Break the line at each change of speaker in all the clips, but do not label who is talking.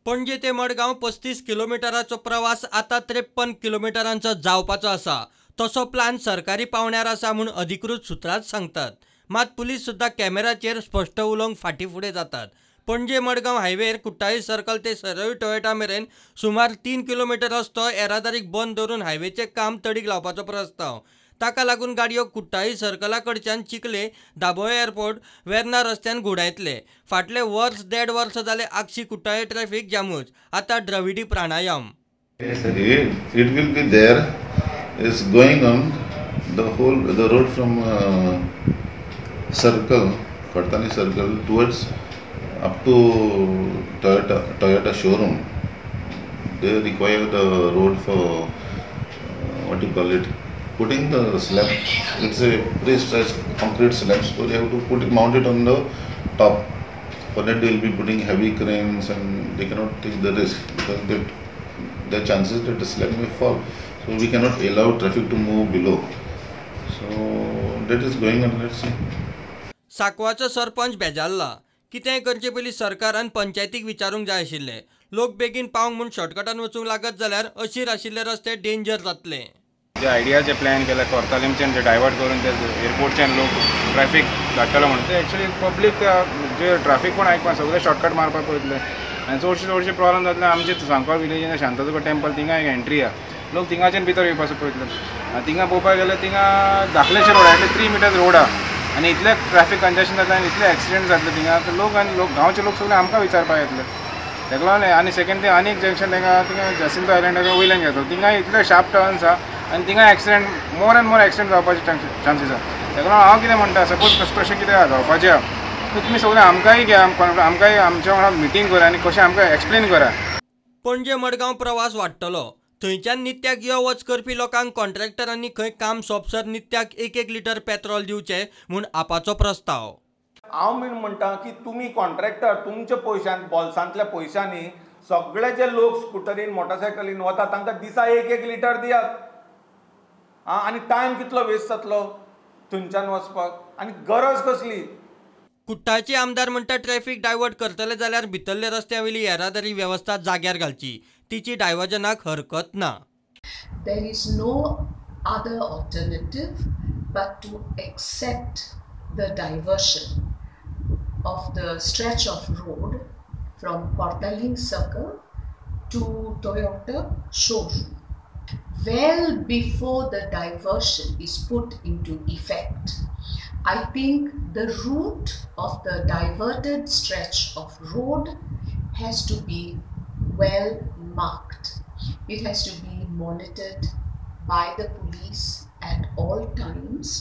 पणजे ते मडगांव 35 किलोमिटराचो प्रवास आता 53 किलोमिटरांचो जावपाचो आसा। तसो प्लान सरकारी पावण्यार आसा म्हूण अधिकृत सुत्रांच सांगतात। मात पुलीस सुद्दां कॅमेराचेर स्पश्ट उलोवंक फाटीं-फुडें जातात। पणजे मडगांव हायवेर कुट्टाळी सर्कल ते सरळ टोयोटा मेरेन सुमार 3 किलोमीटर रस्तो येरादारीक बंद दवरून हायवेचें काम तडीक लावपाचो प्रस्ताव। ताका लागून गाडयो कुट्टाळी सर्कला कडच्यान चिखले, दाबोळे एअरपोर्ट, वेर्ना रस्त्यान घुडायतले। फाटले वर्स 1.5 वर्स जाले आगशी कुट्टाळी ट्रॅफिक जामूच। आता द्रविडी प्राणायाम।
It will be there. It's going on the road from circle, Kartani circle towards up to Toyota showroom. They require the road for what do you call it? Putting the slab. It's a pre-stretched concrete slab, so they have to mount it on the top. For that they will be putting heavy cranes, and they cannot take the risk because there are chances that the slab may fall. So we cannot allow traffic to move below. So that is going on. Let's see.
साकवाचो sarpanch बेजारला। कितेंय करचे पयलीं सरकारान पंचायतीक विचारूंक जाय आशिल्लें। लोक बेगीन पावंक म्हूण शॉर्टकटान वचूंक लागत जाल्यार अशीर आशिल्ले रस्ते डेंजर जातले।
जे आयडियाचे प्लॅन केला कोर्तालीमच्यान जे डायवर्ट करून ते एअरपोर्टच्यान लोक ट्रॅफिक धाडटलो म्हणून ते एक्चुअली पब्लीक जे ट्रॅफिक कोण आयकपा सगळे शॉर्टकट मारपाक पळयतले आनी चडशे प्रॉब्लम जातले आमचे सांकवाळ विलेजीन शांतादुर्गा टेंपल थिंगा एक एंट्री आहा लोक थिंगाच्यान भितर येवपाचो पळयतले थिंगा पळोवपाक गेल्यार थिंगा धाकलेशे रोड आहा 3 मिटर रोड आहा आनी इतले ट्रॅफिक कंजेशन जाता आनी इतले एक्सिडेंट जातले थिंगा लोक गांवचे लोक सगळे आमकां विचारपाक येतले ताका लागून आनी सेकेंड थिंग आनी एक जंक्शन थिंगा जसिंतो आयलंडाक वयल्यान घेता थिंगा इतले शार्प टर्न्स आहा आनी थिंगा accident more and more accident जावपाचे चान्सीस आहा ताका लागून हांव कितें म्हणटा सपोज कशें कितें जावपाचें आहा तुमी सगळे आमकांय घ्या आमकांय आमच्या वांगडा मिटींग करा आनी कशें आमकां एक्सप्लेन करा।
पणजे मडगांव प्रवास वाडटलो। थंयच्यान नित्याक यो वच करपी लोकांक कॉन्ट्रॅक्टरांनी खंय काम सोंपसर नित्याक 1 लिटर पेट्रोल दिवचें म्हूण आपाचो प्रस्ताव।
हांव म्हणटा की तुमी कॉन्ट्रॅक्टर तुमच्या पयशांत बॉल्सांतल्या पयशांनी सगळे जे लोक स्कुटरीन मोटरसायकलीन वता तांकां दिसा 1 लिटर दियात आनी टायम कितलो वेस्ट जातलो थंयच्यान वचपाक आनी गरज कसली।
कुट्टाळचे आमदार म्हणटा ट्रॅफिक डायवर्ट करतले जाल्यार भितरल्या रस्त्यावयली येरादारी वेवस्था जाग्यार घालची तिची डायवर्जनाक हरकत ना।
There is no other alternative but to accept the diversion of the stretch of road from Kortaling Circle to Toyota showroom. Well before the diversion is put into effect, I think the route of the diverted stretch of road has to be well marked. It has to be monitored by the police at all times,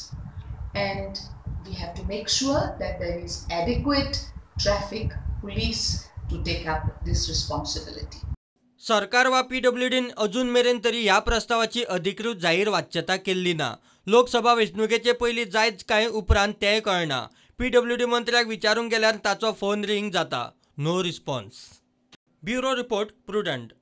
and we have to make sure that there is adequate traffic police to take up this responsibility.
सरकार वा PWDन अजून मेरेन तरी ह्या प्रस्तावाची अधिकृत जाहीर वाच्यता केल्ली ना। लोकसभा वेंचणुकेचे पयलीं जायच काय उपरांत तेंय कळना। PWD मंत्र्याक विचारूंक गेल्यार ताचो फोन रिंग जाता। No response. Bureau report prudent.